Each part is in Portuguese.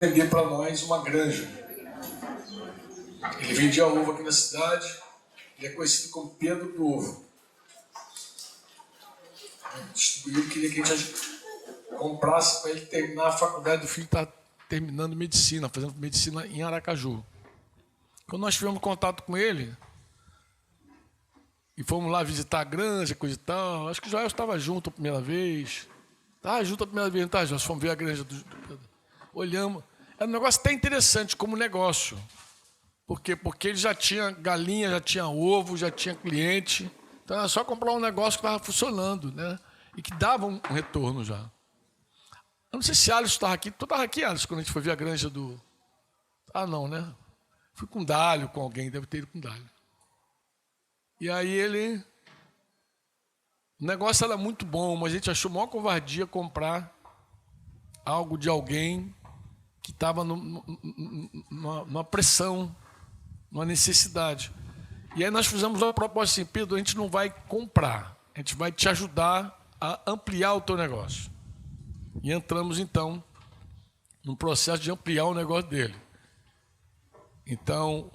vender para nós uma granja. Ele vendia uva aqui na cidade, ele é conhecido como Pedro do Ovo. Distribuiu, queria que a gente comprasse para ele terminar a faculdade do filho, está terminando medicina, fazendo medicina em Aracaju. Quando nós tivemos contato com ele, e fomos lá visitar a granja, coisa e tal, acho que o Joel estava junto a primeira vez. Estava junto a primeira vez, tá? Nós fomos ver a granja do Pedro. Olhamos. Era um negócio até interessante como negócio. Por quê? Porque ele já tinha galinha, já tinha ovo, já tinha cliente. Então era só comprar um negócio que estava funcionando, né? E que dava um retorno já. Eu não sei se Alisson estava aqui. Tu estava aqui, Alisson, quando a gente foi ver a granja do... Ah, não, né? Fui com Dálio, com alguém, deve ter ido com Dálio. E aí ele... O negócio era muito bom, mas a gente achou maior covardia comprar algo de alguém que estava numa pressão, numa necessidade. E aí nós fizemos uma proposta assim: Pedro, a gente não vai comprar, a gente vai te ajudar a ampliar o teu negócio. E entramos, então, num processo de ampliar o negócio dele. Então,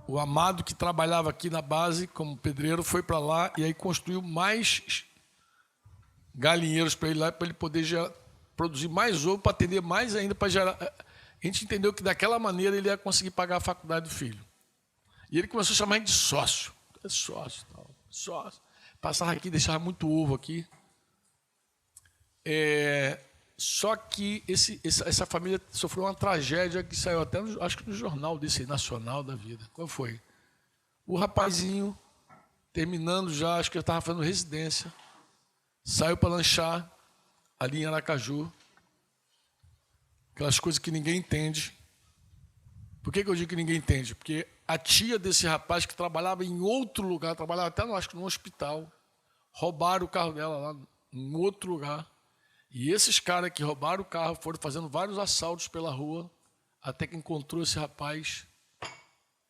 o Amado, que trabalhava aqui na base como pedreiro, foi para lá e aí construiu mais galinheiros para ele lá, para ele poder produzir mais ovo, para atender mais ainda, para gerar... A gente entendeu que daquela maneira ele ia conseguir pagar a faculdade do filho. E ele começou a chamar a gente de sócio. Sócio, tal, sócio. Passava aqui, deixava muito ovo aqui. Só que essa família sofreu uma tragédia que saiu até, acho que no jornal desse nacional da vida. Qual foi? O rapazinho, terminando já, acho que ele estava fazendo residência, saiu para lanchar ali em Aracaju. Aquelas coisas que ninguém entende. Por que eu digo que ninguém entende? Porque a tia desse rapaz, que trabalhava em outro lugar, trabalhava até, acho que no hospital, roubaram o carro dela lá em outro lugar. E esses caras que roubaram o carro foram fazendo vários assaltos pela rua, até que encontrou esse rapaz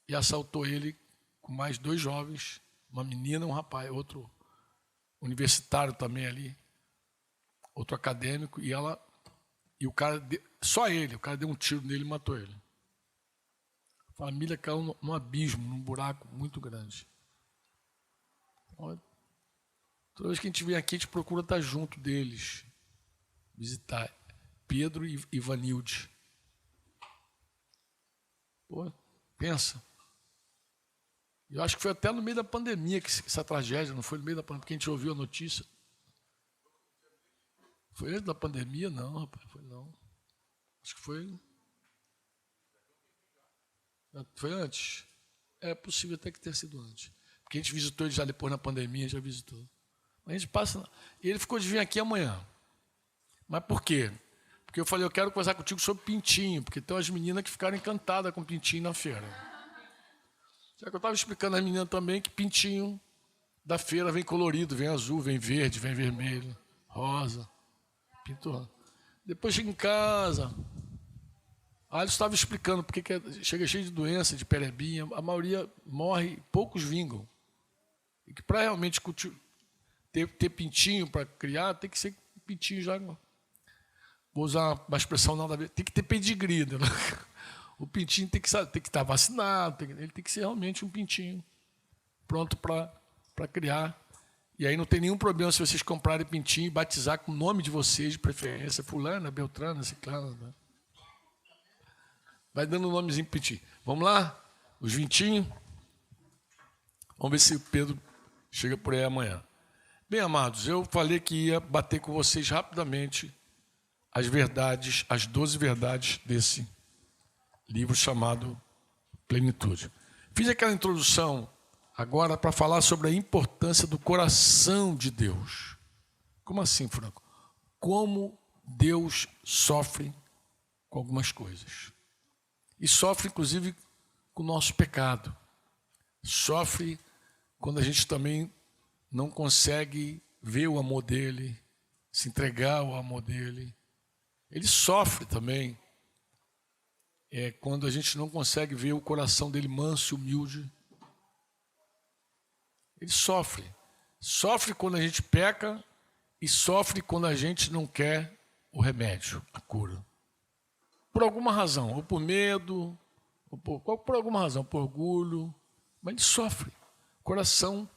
e assaltou ele com mais 2 jovens, uma menina e um rapaz, outro universitário também ali, outro acadêmico, e o cara, só ele, o cara deu um tiro nele e matou ele. A família caiu num abismo, num buraco muito grande. Então, toda vez que a gente vem aqui, a gente procura estar junto deles, visitar Pedro e Ivanilde. Pô, pensa. Eu acho que foi até no meio da pandemia que essa tragédia, não foi no meio da pandemia, porque a gente ouviu a notícia. Foi antes da pandemia? Não, rapaz, foi não. Acho que foi... Foi antes? É possível até que tenha sido antes. Porque a gente visitou ele já depois na pandemia, já visitou. Mas a gente passa... E ele ficou de vir aqui amanhã. Mas por quê? Porque eu falei, eu quero conversar contigo sobre pintinho, porque tem umas meninas que ficaram encantadas com pintinho na feira. Só que eu estava explicando às meninas também que pintinho da feira vem colorido, vem azul, vem verde, vem vermelho, rosa, pintou. Depois chega em casa, a Alice estava explicando porque chega cheio de doença, de perebinha, a maioria morre, poucos vingam. E que para realmente ter pintinho para criar, tem que ser pintinho já... Vou usar uma expressão nada a ver, tem que ter pedigree, né? O pintinho tem que estar vacinado, ele tem que ser realmente um pintinho pronto para criar. E aí não tem nenhum problema se vocês comprarem pintinho e batizar com o nome de vocês, de preferência, fulana, beltrana, ciclana. Né? Vai dando um nomezinho para pintinho. Vamos lá? Os 20. Vamos ver se o Pedro chega por aí amanhã. Bem, amados, eu falei que ia bater com vocês rapidamente as verdades, as 12 verdades desse livro chamado Plenitude. Fiz aquela introdução agora para falar sobre a importância do coração de Deus. Como assim, Franco? Como Deus sofre com algumas coisas. E sofre, inclusive, com o nosso pecado. Sofre quando a gente também não consegue ver o amor dele, se entregar ao amor dele. Ele sofre também quando a gente não consegue ver o coração dele manso e humilde. Ele sofre. Sofre quando a gente peca e sofre quando a gente não quer o remédio, a cura. por alguma razão, ou por medo, ou por alguma razão, por orgulho, mas ele sofre. O coração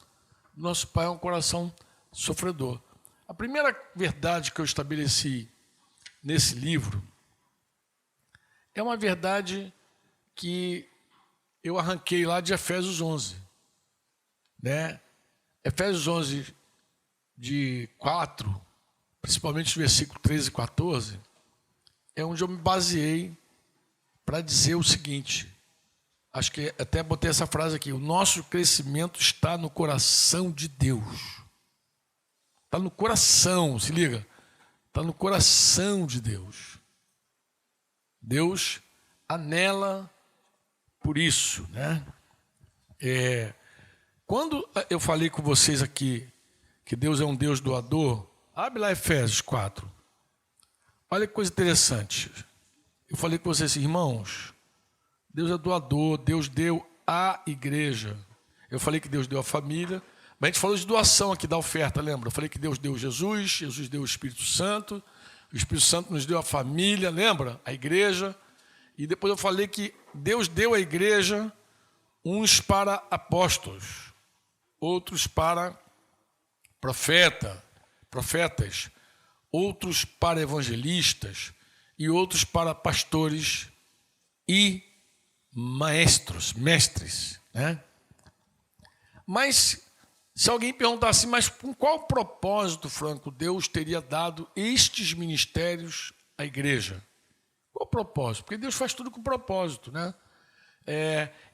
do nosso pai é um coração sofredor. A primeira verdade que eu estabeleci nesse livro é uma verdade que eu arranquei lá de Efésios 11. Né? Efésios 11, de 4, principalmente os versículos 13 e 14, é onde eu me baseei para dizer o seguinte. Acho que até botei essa frase aqui: o nosso crescimento está no coração de Deus. Está no coração, se liga. Está no coração de Deus. Deus anela por isso, né? Quando eu falei com vocês aqui que Deus é um Deus doador, abre lá Efésios 4. Olha que coisa interessante. Eu falei com vocês assim, irmãos, Deus é doador, Deus deu à igreja. Eu falei que Deus deu à família, mas a gente falou de doação aqui, da oferta, lembra? Eu falei que Deus deu Jesus, Jesus deu o Espírito Santo nos deu a família, lembra? A igreja. E depois eu falei que Deus deu à igreja uns para apóstolos, outros para profetas, outros para evangelistas e outros para pastores e mestres, né? Mas se alguém perguntasse, mas com qual propósito, Franco, Deus teria dado estes ministérios à igreja? Qual o propósito? Porque Deus faz tudo com propósito, né?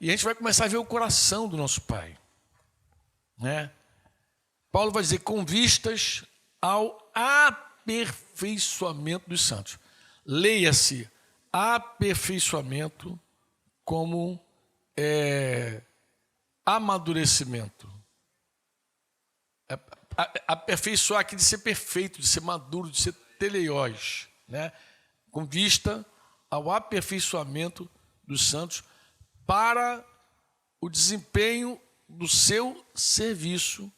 E a gente vai começar a ver o coração do nosso Pai, né? Paulo vai dizer, com vistas ao aperfeiçoamento dos santos. Leia-se aperfeiçoamento como amadurecimento. Aperfeiçoar aqui de ser perfeito, de ser maduro, de ser teleiós, né? Com vista ao aperfeiçoamento dos santos para o desempenho do seu serviço,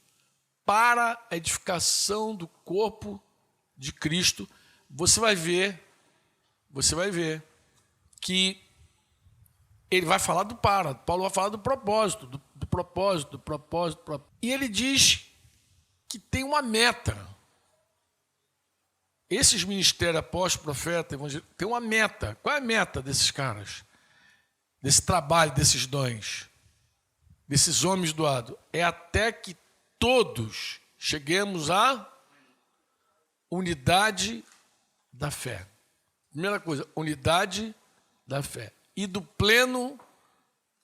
para a edificação do corpo de Cristo. Você vai ver que ele vai falar do Paulo vai falar do propósito, do propósito. E ele diz que tem uma meta. Esses ministérios, apóstolo, profeta, evangelista, tem uma meta. Qual é a meta desses caras? Desse trabalho, desses dons, desses homens doados? É até que todos cheguemos à unidade da fé. Primeira coisa, unidade da fé. E do pleno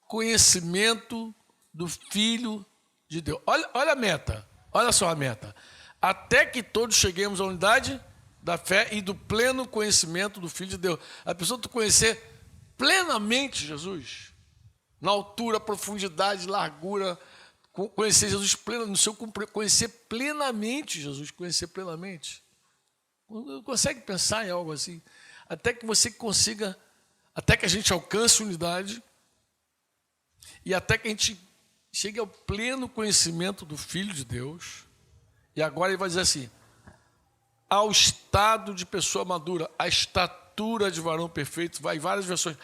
conhecimento do Filho de Deus. Olha a meta, olha só a meta. Até que todos cheguemos à unidade da fé e do pleno conhecimento do Filho de Deus. A pessoa tu conhecer plenamente Jesus, na altura, profundidade, largura, conhecer Jesus no seu conhecer plenamente Jesus, conhecer plenamente. Não consegue pensar em algo assim? Até que você consiga, até que a gente alcance unidade e até que a gente chegue ao pleno conhecimento do Filho de Deus. E agora ele vai dizer assim, ao estado de pessoa madura, a estatura de varão perfeito, vai em várias versões,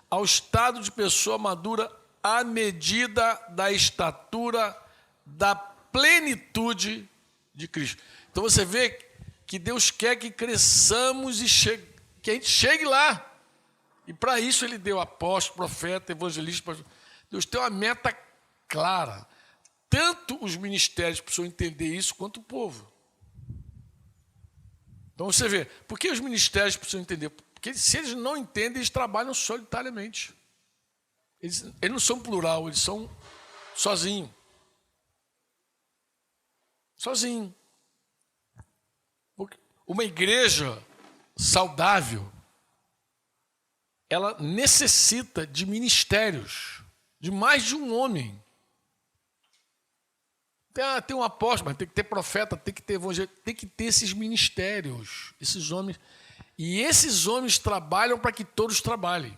ao estado de pessoa madura, à medida da estatura da plenitude de Cristo. Então você vê que Deus quer que cresçamos e que a gente chegue lá. E para isso ele deu apóstolo, profeta, evangelista. Deus tem uma meta clara. Tanto os ministérios precisam entender isso, quanto o povo. Então você vê, por que os ministérios precisam entender? Porque se eles não entendem, eles trabalham solitariamente. Eles não são plural, eles são sozinhos. Sozinho. Uma igreja saudável, ela necessita de ministérios, de mais de um homem. Tem um apóstolo, mas tem que ter profeta, tem que ter evangelista, tem que ter esses ministérios, esses homens. E esses homens trabalham para que todos trabalhem.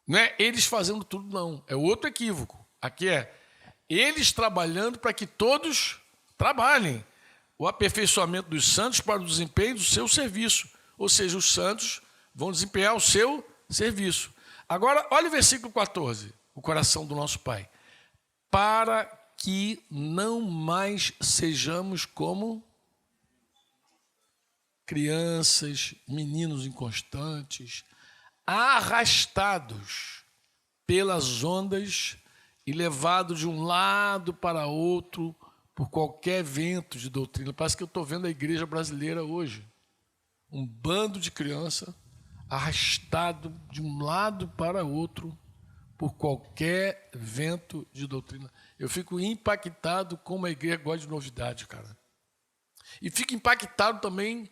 Não é eles fazendo tudo, não. É outro equívoco. Aqui é eles trabalhando para que todos trabalhem. O aperfeiçoamento dos santos para o desempenho do seu serviço. Ou seja, os santos vão desempenhar o seu serviço. Agora, olha o versículo 14, o coração do nosso Pai. Para que não mais sejamos como crianças, meninos inconstantes, arrastados pelas ondas e levados de um lado para outro por qualquer vento de doutrina. Parece que eu estou vendo a igreja brasileira hoje. Um bando de criança arrastado de um lado para outro por qualquer vento de doutrina. Eu fico impactado como a igreja gosta de novidade, cara. E fico impactado também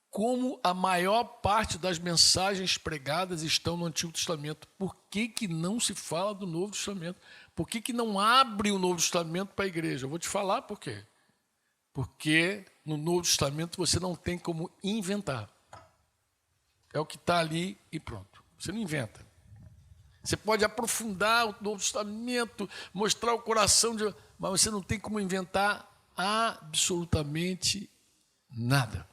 como a maior parte das mensagens pregadas estão no Antigo Testamento. Por que não se fala do Novo Testamento? Por que não abre o Novo Testamento para a igreja? Eu vou te falar por quê. Porque no Novo Testamento você não tem como inventar. É o que está ali e pronto. Você não inventa. Você pode aprofundar o Novo Testamento, mostrar o coração, mas você não tem como inventar absolutamente nada.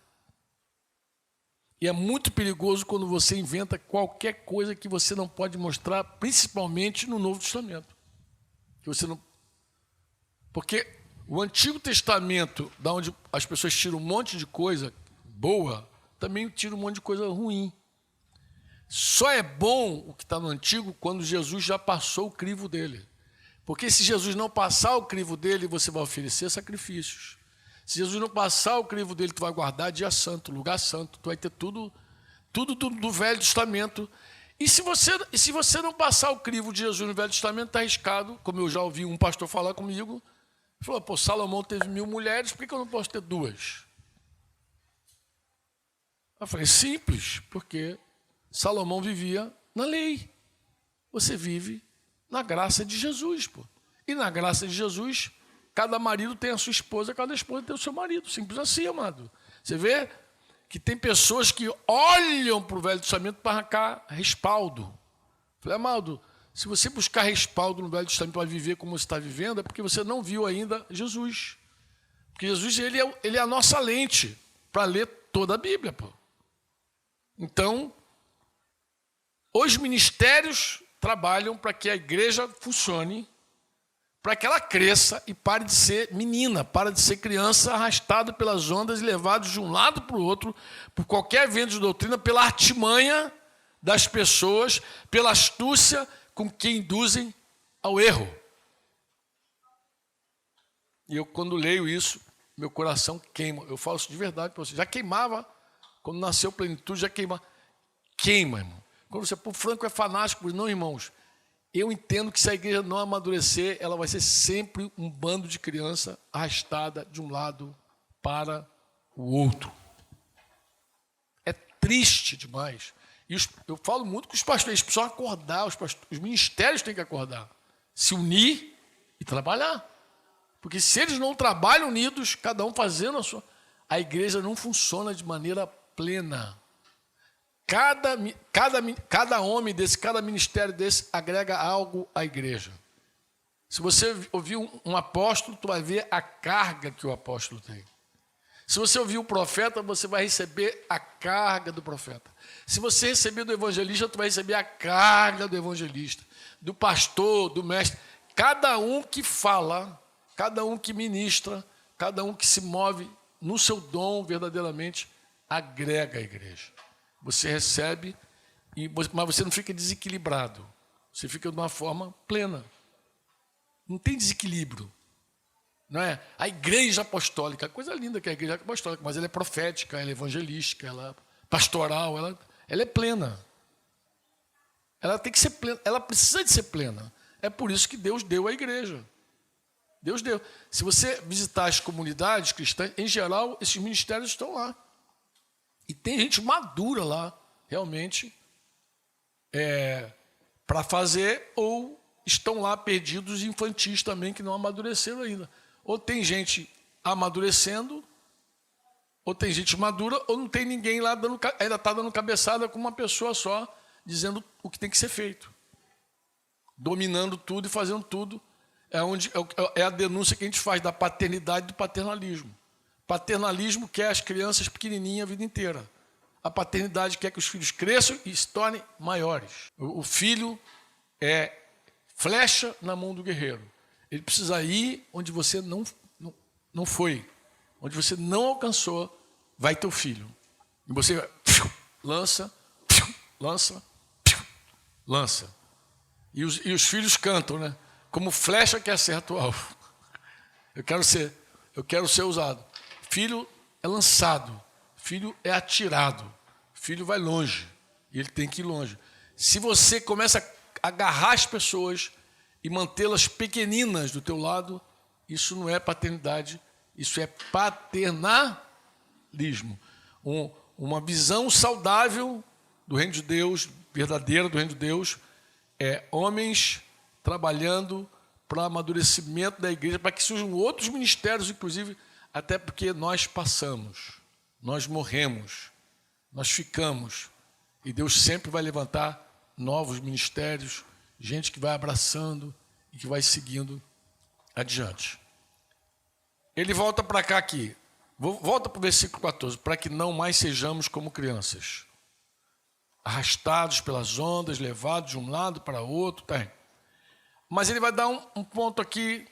E é muito perigoso quando você inventa qualquer coisa que você não pode mostrar, principalmente no Novo Testamento. Que você não... Porque o Antigo Testamento, da onde as pessoas tiram um monte de coisa boa, também tira um monte de coisa ruim. Só é bom o que está no Antigo quando Jesus já passou o crivo dele. Porque se Jesus não passar o crivo dele, você vai oferecer sacrifícios. Se Jesus não passar o crivo dele, tu vai guardar dia santo, lugar santo. Tu vai ter tudo do Velho Testamento. E se você não passar o crivo de Jesus no Velho Testamento, está arriscado. Como eu já ouvi um pastor falar comigo. Ele falou, pô, Salomão teve 1000 mulheres, por que eu não posso ter 2? Eu falei, simples, porque Salomão vivia na lei. Você vive na graça de Jesus, pô. E na graça de Jesus, cada marido tem a sua esposa, cada esposa tem o seu marido. Simples assim, amado. Você vê que tem pessoas que olham para o Velho Testamento para arrancar respaldo. Eu falei, amado, se você buscar respaldo no Velho Testamento para viver como você está vivendo, é porque você não viu ainda Jesus. Porque Jesus ele é a nossa lente para ler toda a Bíblia, pô. Então, os ministérios trabalham para que a igreja funcione, para que ela cresça e pare de ser menina, pare de ser criança arrastada pelas ondas e levado de um lado para o outro, por qualquer vento de doutrina, pela artimanha das pessoas, pela astúcia com que induzem ao erro. E eu, quando leio isso, meu coração queima. Eu falo isso de verdade para você. Já queimava, quando nasceu plenitude, já queima. Queima, irmão. Quando você, pô, Franco é fanático, não, irmãos. Eu entendo que se a igreja não amadurecer, ela vai ser sempre um bando de criança arrastada de um lado para o outro. É triste demais. E eu falo muito com os pastores, eles precisam acordar, os ministérios têm que acordar, se unir e trabalhar. Porque se eles não trabalham unidos, cada um fazendo a igreja não funciona de maneira plena. Cada homem desse, cada ministério desse agrega algo à igreja. Se você ouvir um apóstolo, tu vai ver a carga que o apóstolo tem. Se você ouvir o profeta, você vai receber a carga do profeta. Se você receber do evangelista, tu vai receber a carga do evangelista, do pastor, do mestre. Cada um que fala, cada um que ministra, cada um que se move no seu dom verdadeiramente, agrega à igreja. Você recebe, mas você não fica desequilibrado. Você fica de uma forma plena. Não tem desequilíbrio. Não é? A igreja apostólica, coisa linda que é a igreja apostólica, mas ela é profética, ela é evangelística, ela é pastoral, ela é plena. Ela tem que ser plena, ela precisa de ser plena. É por isso que Deus deu a igreja. Deus deu. Se você visitar as comunidades cristãs, em geral, esses ministérios estão lá. E tem gente madura lá, realmente, para fazer, ou estão lá perdidos infantis também, que não amadureceram ainda. Ou tem gente amadurecendo, ou tem gente madura, ou não tem ninguém lá, ainda está dando cabeçada com uma pessoa só, dizendo o que tem que ser feito. Dominando tudo e fazendo tudo. É a denúncia que a gente faz da paternidade e do paternalismo. Paternalismo quer as crianças pequenininhas a vida inteira. A paternidade quer que os filhos cresçam e se tornem maiores. O filho é flecha na mão do guerreiro. Ele precisa ir onde você não foi, onde você não alcançou, vai teu filho. E você lança, lança. E os filhos cantam, né? Como flecha que acerta o alvo. Eu quero ser usado. Filho é lançado, filho é atirado, filho vai longe, e ele tem que ir longe. Se você começa a agarrar as pessoas e mantê-las pequeninas do teu lado, isso não é paternidade, isso é paternalismo. Uma visão saudável do reino de Deus, verdadeira do reino de Deus, é homens trabalhando para o amadurecimento da igreja, para que surjam outros ministérios, inclusive, até porque nós passamos, nós morremos, nós ficamos, e Deus sempre vai levantar novos ministérios, gente que vai abraçando e que vai seguindo adiante. Ele volta para cá aqui, volta para o versículo 14, para que não mais sejamos como crianças, arrastados pelas ondas, levados de um lado para outro, tá? Mas ele vai dar um ponto aqui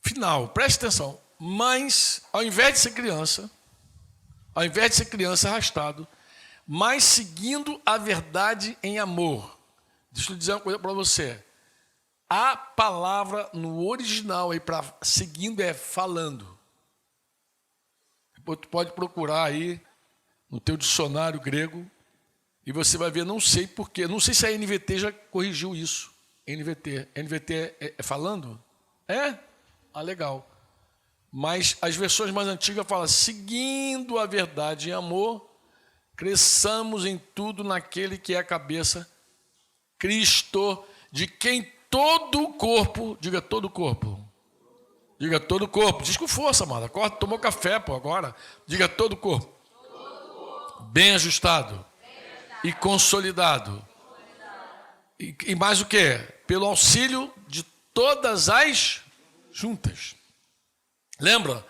final, preste atenção. Mas, ao invés de ser criança arrastado, mas seguindo a verdade em amor. Deixa eu dizer uma coisa para você. A palavra no original aí para seguindo é falando. Tu pode procurar aí no teu dicionário grego e você vai ver, não sei porquê, não sei se a NVT já corrigiu isso. NVT é falando? É? Ah, legal. Mas as versões mais antigas falam, seguindo a verdade em amor, cresçamos em tudo naquele que é a cabeça, Cristo, de quem todo o corpo, diga todo o corpo, diz com força, amada, acorda, tomou café, pô, agora, diga todo o corpo, bem ajustado e consolidado, e mais o que? Pelo auxílio de todas as juntas. Lembra?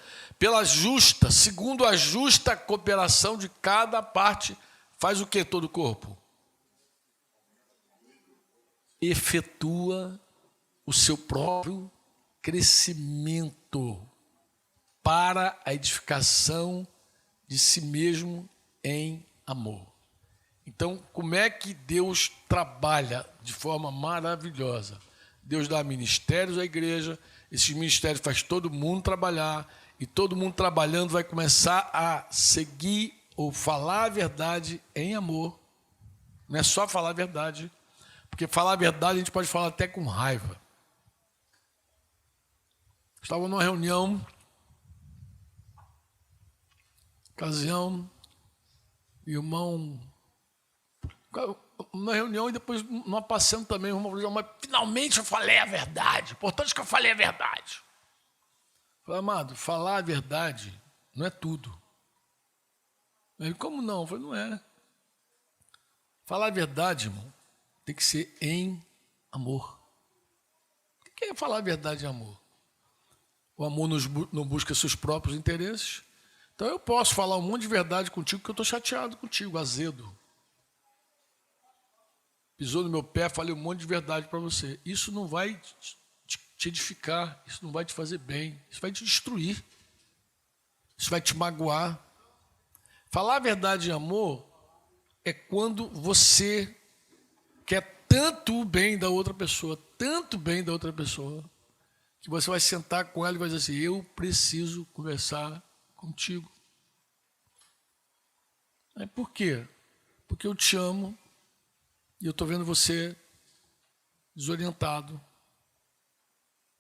Segundo a justa cooperação de cada parte, faz o que todo o corpo? Efetua o seu próprio crescimento para a edificação de si mesmo em amor. Então, como é que Deus trabalha de forma maravilhosa? Deus dá ministérios à igreja, esses ministérios faz todo mundo trabalhar, e todo mundo trabalhando vai começar a seguir ou falar a verdade em amor. Não é só falar a verdade, porque falar a verdade a gente pode falar até com raiva. Estava numa reunião, ocasião, irmão, uma reunião e depois numa passeando também, o irmão falou, mas finalmente eu falei a verdade, importante que eu falei a verdade. Eu falei, amado, falar a verdade não é tudo. Ele, como não? Eu falei, não é. Falar a verdade, irmão, tem que ser em amor. O que é falar a verdade em amor? O amor não busca seus próprios interesses. Então eu posso falar um monte de verdade contigo porque eu estou chateado contigo, azedo. Pisou no meu pé, falei um monte de verdade para você. Isso não vai te edificar, isso não vai te fazer bem, isso vai te destruir, isso vai te magoar. Falar a verdade em amor é quando você quer tanto o bem da outra pessoa, tanto bem da outra pessoa, que você vai sentar com ela e vai dizer assim, eu preciso conversar contigo. Por quê? Porque eu te amo e eu estou vendo você desorientado,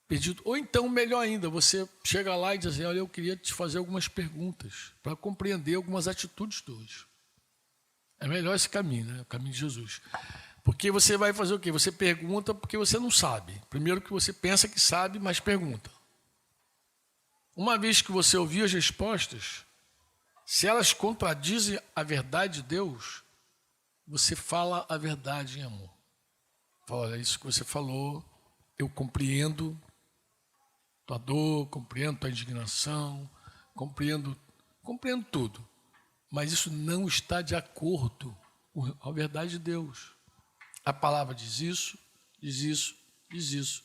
perdido. Ou então, melhor ainda, você chega lá e diz assim, olha, eu queria te fazer algumas perguntas para compreender algumas atitudes tuas. É melhor esse caminho, né? O caminho de Jesus. Porque você vai fazer o quê? Você pergunta porque você não sabe. Primeiro que você pensa que sabe, mas pergunta. Uma vez que você ouviu as respostas, se elas contradizem a verdade de Deus, você fala a verdade em amor. Fala, olha, isso que você falou, eu compreendo tua dor, compreendo tua indignação, compreendo tudo. mas isso não está de acordo com a verdade de Deus. A palavra diz isso, diz isso, diz isso.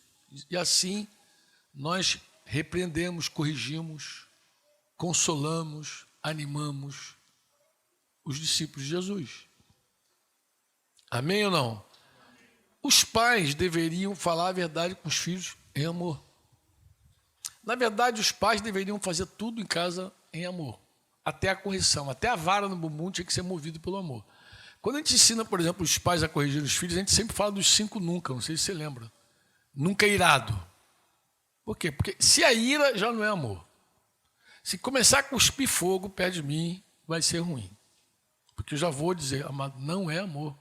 E assim nós repreendemos, corrigimos, consolamos, animamos os discípulos de Jesus. Amém ou não? Os pais deveriam falar a verdade com os filhos em amor. Na verdade, os pais deveriam fazer tudo em casa em amor. Até a correção, até a vara no bumbum tinha que ser movido pelo amor. Quando a gente ensina, por exemplo, os pais a corrigir os filhos, a gente sempre fala dos 5 nunca, não sei se você lembra. Nunca é irado. Por quê? Porque se a ira já não é amor. Se começar a cuspir fogo perto de mim, vai ser ruim. Porque eu já vou dizer, amado, não é amor.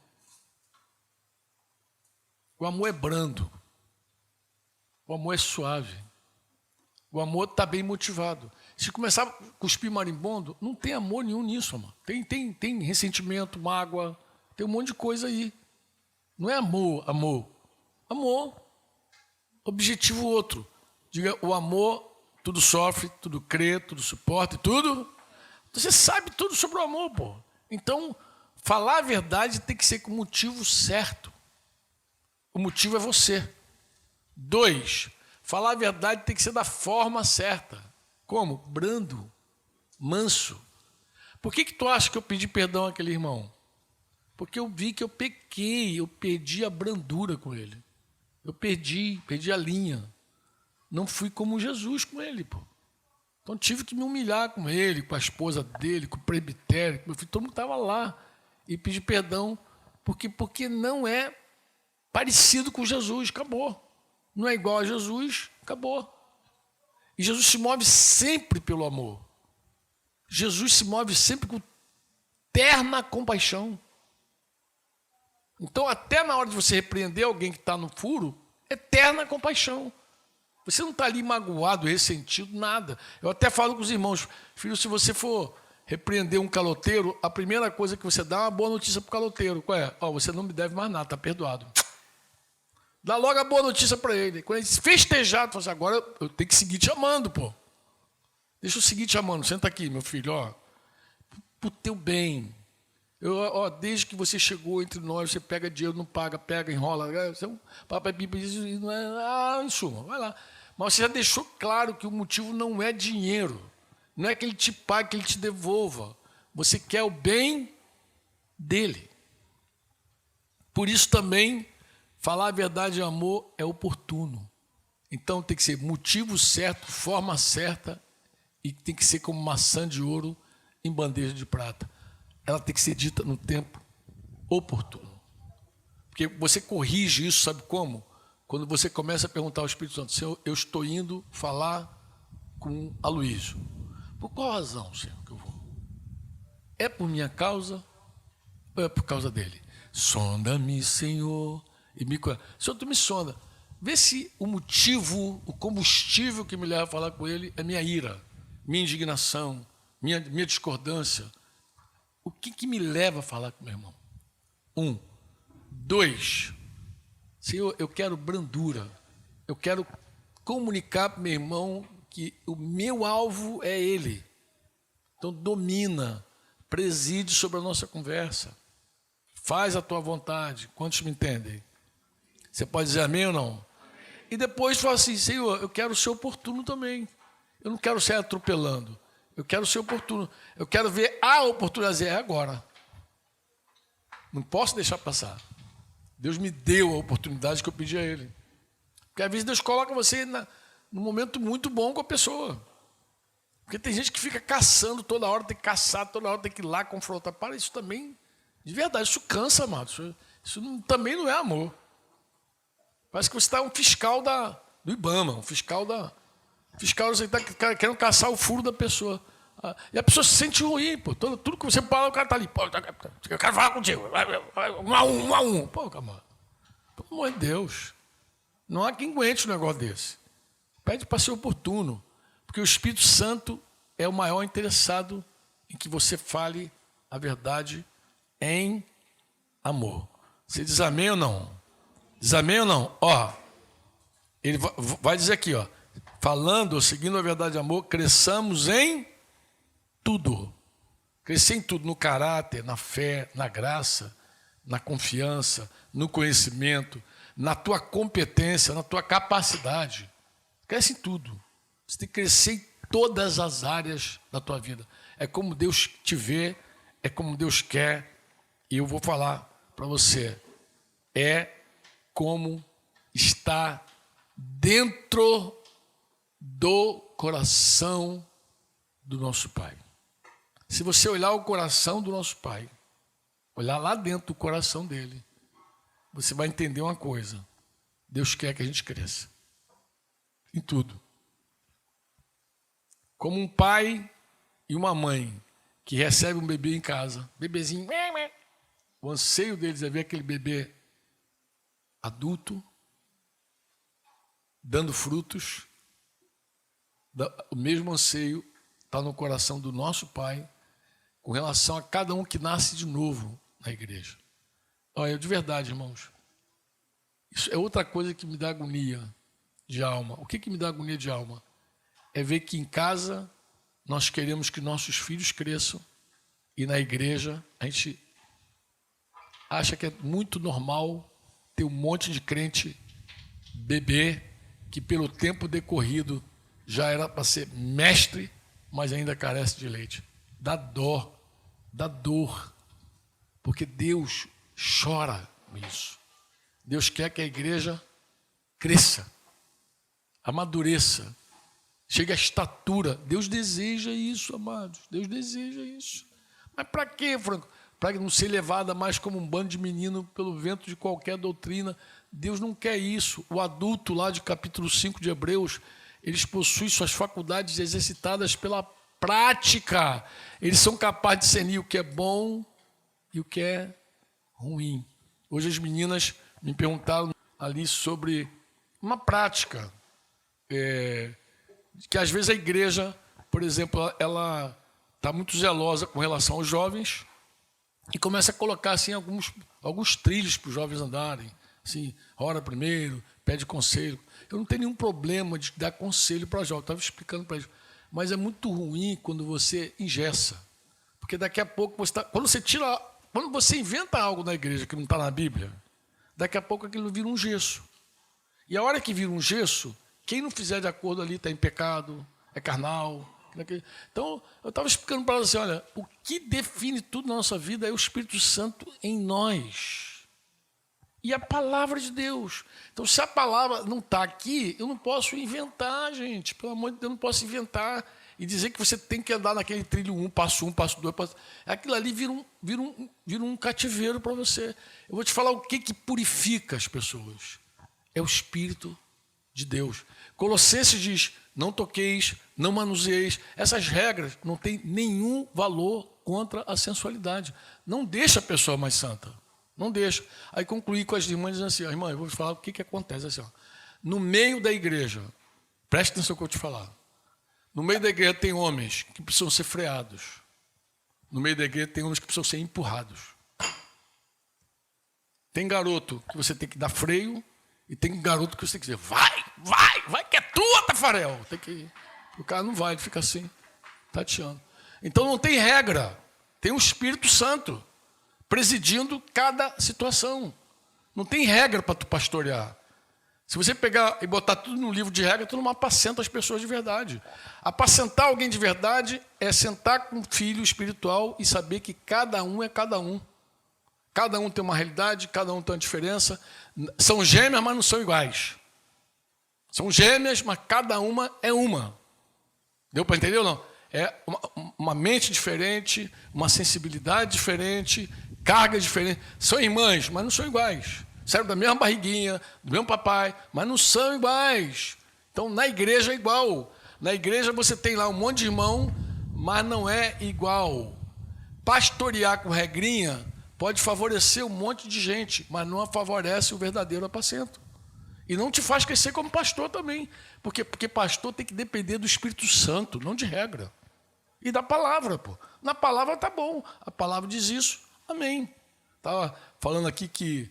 O amor é brando. O amor é suave. O amor está bem motivado. Se começar a cuspir marimbondo, não tem amor nenhum nisso, amor. Tem ressentimento, mágoa, tem um monte de coisa aí. Não é amor. Amor. Objetivo outro. Diga, o amor, tudo sofre, tudo crê, tudo suporta e tudo. Você sabe tudo sobre o amor, pô. Então, falar a verdade tem que ser com o motivo certo. O motivo é você. 2, falar a verdade tem que ser da forma certa. Como? Brando, manso. Por que tu acha que eu pedi perdão àquele irmão? Porque eu vi que eu pequei, eu perdi a brandura com ele. Eu perdi a linha. Não fui como Jesus com ele, pô. Então tive que me humilhar com ele, com a esposa dele, com o presbitério, com meu filho, todo mundo estava lá. E pedir perdão, porque não é parecido com Jesus, acabou. Não é igual a Jesus, acabou. E Jesus se move sempre pelo amor. Jesus se move sempre com terna compaixão. Então, até na hora de você repreender alguém que está no furo, é terna compaixão. Você não está ali magoado, ressentido, nada. Eu até falo com os irmãos, filho, se você for repreender um caloteiro, a primeira coisa que você dá é uma boa notícia para o caloteiro. Qual é? Você não me deve mais nada, está perdoado. Dá logo a boa notícia para ele. Quando ele festejar, tu fala assim, agora eu tenho que seguir te amando, pô. Deixa eu seguir te amando. Senta aqui, meu filho, pro teu bem. Desde que você chegou entre nós, você pega dinheiro, não paga, pega, enrola. Você é um papai pipa, isso não é. Em suma, vai lá. Mas você já deixou claro que o motivo não é dinheiro. Não é que ele te pague, que ele te devolva. Você quer o bem dele. Por isso também, falar a verdade em amor é oportuno. Então tem que ser motivo certo, forma certa, e tem que ser como maçã de ouro em bandeja de prata. Ela tem que ser dita no tempo oportuno. Porque você corrige isso, sabe como? Quando você começa a perguntar ao Espírito Santo, Senhor, eu estou indo falar com Aloísio. Por qual razão, Senhor, que eu vou? É por minha causa ou é por causa dele? Sonda-me, Senhor, e me conhece. Senhor, tu me sonda. Vê se o motivo, o combustível que me leva a falar com ele é minha ira, minha indignação, minha discordância. O que me leva a falar com meu irmão? 1. 2. Senhor, eu quero brandura. Eu quero comunicar para meu irmão que o meu alvo é ele. Então domina, preside sobre a nossa conversa. Faz a tua vontade. Quantos me entendem? Você pode dizer amém ou não? E depois fala assim, Senhor, eu quero ser oportuno também. Eu não quero ser atropelando. Eu quero ser oportuno. Eu quero ver a oportunidade. É agora. Não posso deixar passar. Deus me deu a oportunidade que eu pedi a Ele. Porque às vezes Deus coloca você num momento muito bom com a pessoa. Porque tem gente que fica caçando toda hora, tem que caçar toda hora, tem que ir lá confrontar. Para, isso também, de verdade, isso cansa, amado. Também não é amor. Parece que você está um fiscal do IBAMA, um fiscal você está querendo caçar o furo da pessoa. E a pessoa se sente ruim, pô. Tudo que você fala, o cara está ali. Pô, eu quero falar contigo. 1 a 1. Pô, calma. Pelo amor de Deus. Não há quem aguente um negócio desse. Pede para ser oportuno. Porque o Espírito Santo é o maior interessado em que você fale a verdade em amor. Você diz amém ou não? Diz amém ou não? Ele vai dizer aqui, falando, seguindo a verdade de amor, cresçamos em tudo. Crescer em tudo, no caráter, na fé, na graça, na confiança, no conhecimento, na tua competência, na tua capacidade. Cresce em tudo. Você tem que crescer em todas as áreas da tua vida. É como Deus te vê, é como Deus quer. E eu vou falar para você, é como está dentro do coração do nosso Pai. Se você olhar o coração do nosso Pai, olhar lá dentro do coração dele, você vai entender uma coisa. Deus quer que a gente cresça. Em tudo. Como um pai e uma mãe que recebe um bebê em casa, bebezinho, o anseio deles é ver aquele bebê adulto, dando frutos. O mesmo anseio está no coração do nosso Pai com relação a cada um que nasce de novo na igreja. Olha, de verdade, irmãos, isso é outra coisa que me dá agonia de alma. O que me dá agonia de alma? É ver que em casa nós queremos que nossos filhos cresçam e na igreja a gente acha que é muito normal ter um monte de crente bebê que pelo tempo decorrido já era para ser mestre, mas ainda carece de leite. Dá dó, dá dor, porque Deus chora com isso. Deus quer que a igreja cresça, amadureça, chegue à estatura. Deus deseja isso, amados. Deus deseja isso. Mas para quê, Franco? Para não ser levada mais como um bando de menino pelo vento de qualquer doutrina. Deus não quer isso. O adulto lá de capítulo 5 de Hebreus, eles possuem suas faculdades exercitadas pela prática. Eles são capazes de discernir o que é bom e o que é ruim. Hoje as meninas me perguntaram ali sobre uma prática, que às vezes a igreja, por exemplo, ela está muito zelosa com relação aos jovens e começa a colocar assim, alguns trilhos para os jovens andarem. Assim, ora primeiro, pede conselho. Eu não tenho nenhum problema de dar conselho para jovens, estava explicando para eles. Mas é muito ruim quando você engessa. Porque daqui a pouco quando você inventa algo na igreja que não está na Bíblia, daqui a pouco aquilo vira um gesso. E a hora que vira um gesso, quem não fizer de acordo ali está em pecado, é carnal. Então, eu estava explicando para elas assim, olha, o que define tudo na nossa vida é o Espírito Santo em nós. E a palavra de Deus. Então, se a palavra não está aqui, eu não posso inventar, gente. Pelo amor de Deus, eu não posso inventar e dizer que você tem que andar naquele trilho 1, passo 2, passo... Aquilo ali vira um cativeiro para você. Eu vou te falar o que purifica as pessoas. É o Espírito de Deus. Colossenses diz, não toqueis, não manuseis. Essas regras não têm nenhum valor contra a sensualidade. Não deixa a pessoa mais santa. Não deixa. Aí concluí com as irmãs dizendo assim, irmã, eu vou falar o que acontece assim, ó. No meio da igreja, preste atenção no que eu vou te falar. No meio da igreja tem homens que precisam ser freados. No meio da igreja tem homens que precisam ser empurrados. Tem garoto que você tem que dar freio e tem garoto que você tem que dizer, vai que é tua, Tafarel. Tem que ir. O cara não vai, ele fica assim, tateando. Então não tem regra, tem o Espírito Santo presidindo cada situação. Não tem regra para tu pastorear. Se você pegar e botar tudo no livro de regra, tu não apacenta as pessoas de verdade. Apacentar alguém de verdade é sentar com um filho espiritual e saber que cada um é cada um. Cada um tem uma realidade, cada um tem uma diferença. São gêmeas, mas não são iguais. São gêmeas, mas cada uma é uma. Deu para entender ou não? É uma mente diferente, uma sensibilidade diferente, carga diferente. São irmãs, mas não são iguais. Saíram da mesma barriguinha, do mesmo papai, mas não são iguais. Então, na igreja é igual. Na igreja você tem lá um monte de irmão, mas não é igual. Pastorear com regrinha pode favorecer um monte de gente, mas não favorece o verdadeiro apacento. E não te faz crescer como pastor também. Porque pastor tem que depender do Espírito Santo, não de regra. E da palavra, pô. Na palavra tá bom. A palavra diz isso. Amém. Estava falando aqui que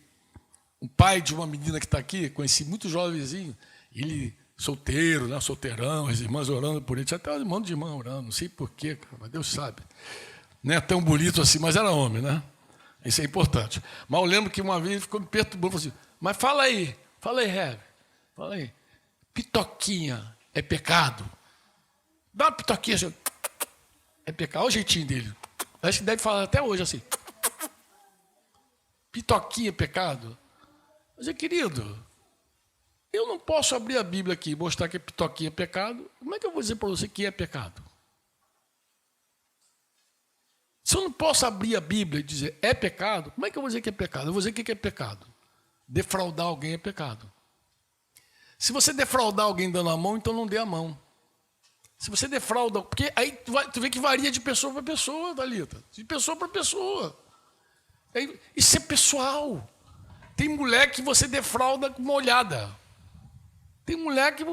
o pai de uma menina que está aqui, conheci muito jovenzinho, ele solteiro, né, solteirão, as irmãs orando por ele, tinha até um monte de irmã orando, não sei porquê, mas Deus sabe. não é tão bonito assim, mas era homem, né? Isso é importante. Mas eu lembro que uma vez ele ficou me perturbando, falou assim, mas fala aí, Hebe, fala aí. Pitoquinha é pecado? Dá uma pitoquinha assim, é pecado. Olha o jeitinho dele. Acho que deve falar até hoje assim. Pitoquinha é pecado? Mas, querido, eu não posso abrir a Bíblia aqui e mostrar que pitoquinha é pecado. Como é que eu vou dizer para você que é pecado? Se eu não posso abrir a Bíblia e dizer é pecado, como é que eu vou dizer que é pecado? Eu vou dizer o que é pecado. Defraudar alguém é pecado. Se você defraudar alguém dando a mão, então não dê a mão. Se você defrauda, porque aí tu vê que varia de pessoa para pessoa, Thalita. De pessoa para pessoa. Isso é pessoal. Tem mulher que você defrauda com uma olhada. Tem mulher que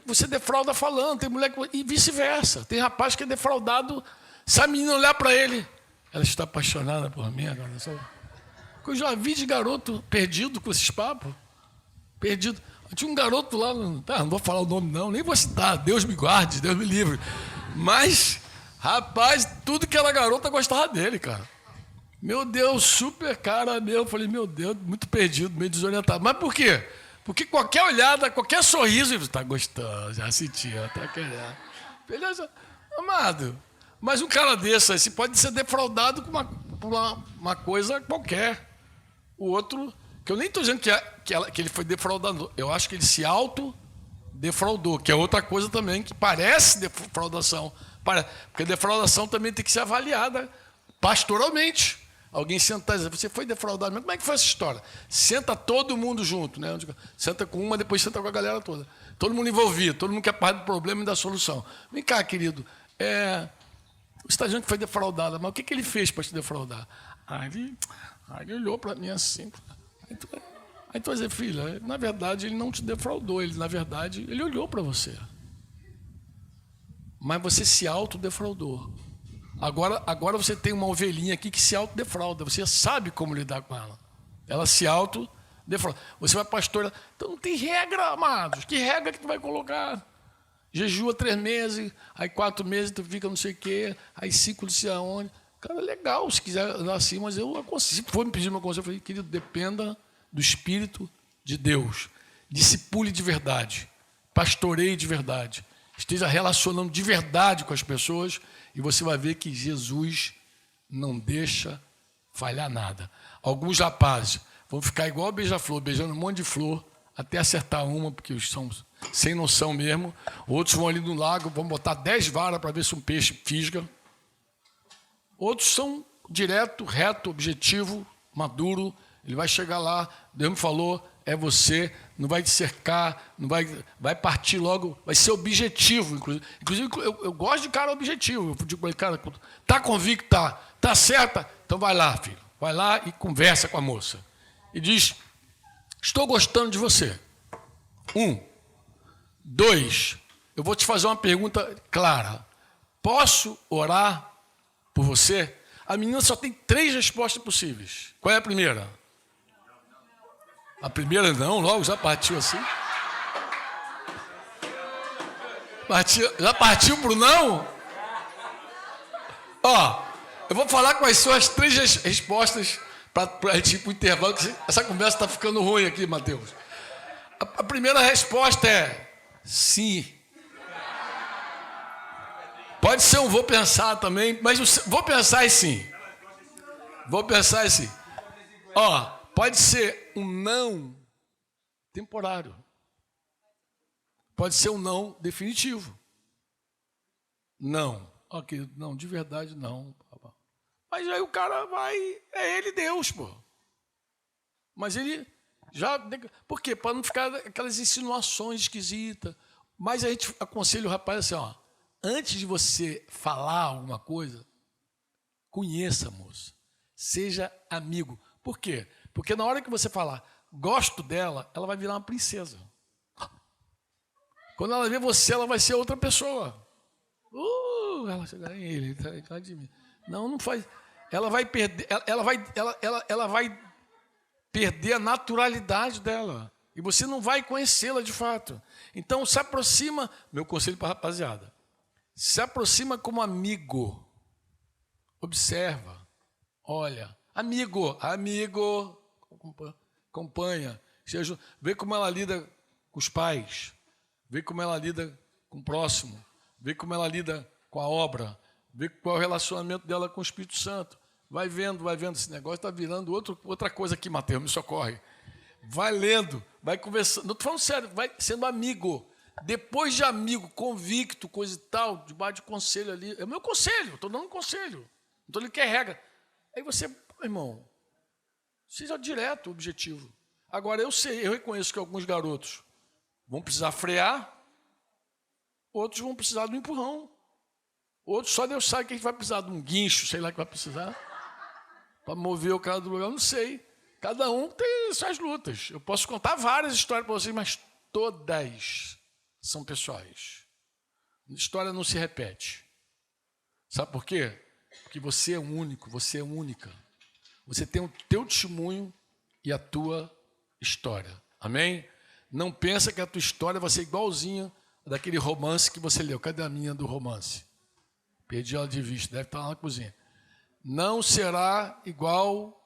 você defrauda falando. Tem mulher que, e vice-versa. Tem rapaz que é defraudado. Se a menina olhar para ele, ela está apaixonada por mim agora. Eu já vi de garoto perdido com esses papos. Perdido. Tinha um garoto lá, não vou falar o nome não, nem vou citar, Deus me guarde, Deus me livre. Mas, rapaz, tudo que era garota gostava dele, cara. Meu Deus, super cara meu. Eu falei, meu Deus, muito perdido, meio desorientado. Mas por quê? Porque qualquer olhada, qualquer sorriso, ele está gostando, já sentia, está querendo. Beleza? Amado, mas um cara desse, esse pode ser defraudado por uma coisa qualquer. O outro, que eu nem estou dizendo que ele foi defraudado, eu acho que ele se auto-defraudou, que é outra coisa também que parece defraudação. Porque defraudação também tem que ser avaliada pastoralmente. Alguém sentar e dizer, você foi defraudado, mas como é que foi essa história? Senta todo mundo junto, né? Senta com uma, depois senta com a galera toda. Todo mundo envolvido, todo mundo quer parte do problema e da solução. Vem cá, querido, você está dizendo que foi defraudado, mas o que ele fez para te defraudar? Ele olhou para mim assim. Aí tu vai dizer, filha, na verdade ele não te defraudou, na verdade ele olhou para você. Mas você se autodefraudou. Agora você tem uma ovelhinha aqui que se autodefrauda, você sabe como lidar com ela. Ela se autodefrauda. Você vai pastorear. Então não tem regra, amados. Que regra que tu vai colocar? Jejua 3 meses, aí 4 meses tu fica não sei o quê, aí 5 não sei aonde. Cara, legal, se quiser andar assim, mas eu aconselho. Se for me pedir meu conselho, eu falei, querido, dependa do Espírito de Deus. Discipule de verdade. Pastoreie de verdade. Esteja relacionando de verdade com as pessoas e você vai ver que Jesus não deixa falhar nada. Alguns rapazes vão ficar igual o beija-flor, beijando um monte de flor, até acertar uma, porque eles são sem noção mesmo. Outros vão ali no lago, vão botar 10 varas para ver se um peixe fisga. Outros são direto, reto, objetivo, maduro. Ele vai chegar lá, Deus me falou, é você, não vai te cercar, não vai partir logo, vai ser objetivo. Inclusive eu gosto de cara objetivo. Eu digo para ele, cara, tá convicto, tá certa? Então vai lá, filho. Vai lá e conversa com a moça. E diz, estou gostando de você. 1. 2, eu vou te fazer uma pergunta clara. Posso orar por você? A menina só tem 3 respostas possíveis. Qual é a primeira? A primeira não, logo já partiu assim. Já partiu para o não? Ó, eu vou falar quais são as 3 respostas para a gente ir para o intervalo, que essa conversa está ficando ruim aqui, Mateus. A primeira resposta é sim. Pode ser um vou pensar também, mas vou pensar e sim. Vou pensar e sim. Ó, pode ser um não temporário. Pode ser um não definitivo. Não. Ok, não, de verdade não. Mas aí o cara vai, é ele Deus, pô. Mas ele já... Por quê? Para não ficar aquelas insinuações esquisitas. Mas a gente aconselha o rapaz assim, ó. Antes de você falar alguma coisa, conheça a moça. Seja amigo. Por quê? Porque na hora que você falar, gosto dela, ela vai virar uma princesa. Quando ela ver você, ela vai ser outra pessoa. Ela chegar em ele, tá de mim. Não faz. Ela vai perder, ela vai perder a naturalidade dela. E você não vai conhecê-la de fato. Então se aproxima, meu conselho para a rapaziada, se aproxima como amigo. Observa, olha, amigo, acompanha, vê como ela lida com os pais, vê como ela lida com o próximo, vê como ela lida com a obra, vê qual é o relacionamento dela com o Espírito Santo. Vai vendo, esse negócio está virando outra coisa aqui, Mateus, me socorre. Vai lendo, vai conversando, não estou falando sério, vai sendo amigo. Depois de amigo, convicto, coisa e tal, debaixo de conselho ali, é o meu conselho, estou dando um conselho, não estou dizendo que é regra. Aí você, irmão, seja direto, objetivo. Agora, eu reconheço que alguns garotos vão precisar frear, outros vão precisar do empurrão, outros só Deus sabe que a gente vai precisar de um guincho, sei lá que vai precisar, para mover o cara do lugar, eu não sei. Cada um tem suas lutas. Eu posso contar várias histórias para vocês, mas todas são pessoais. A história não se repete. Sabe por quê? Porque você é único, você é única. Você tem o teu testemunho e a tua história. Amém? Não pensa que a tua história vai ser igualzinha daquele romance que você leu. Cadê a minha do romance? Perdi ela de vista, deve estar lá na cozinha. Não será igual.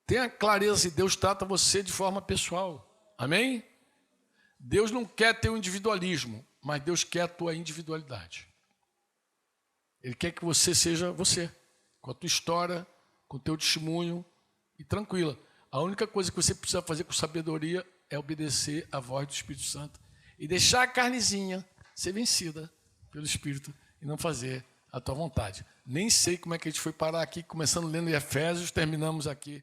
Tenha clareza se Deus trata você de forma pessoal. Amém? Deus não quer teu individualismo, mas Deus quer a tua individualidade. Ele quer que você seja você, com a tua história, com o teu testemunho, e tranquila. A única coisa que você precisa fazer com sabedoria é obedecer à voz do Espírito Santo e deixar a carnezinha ser vencida pelo Espírito e não fazer a tua vontade. Nem sei como é que a gente foi parar aqui, começando lendo Efésios, terminamos aqui.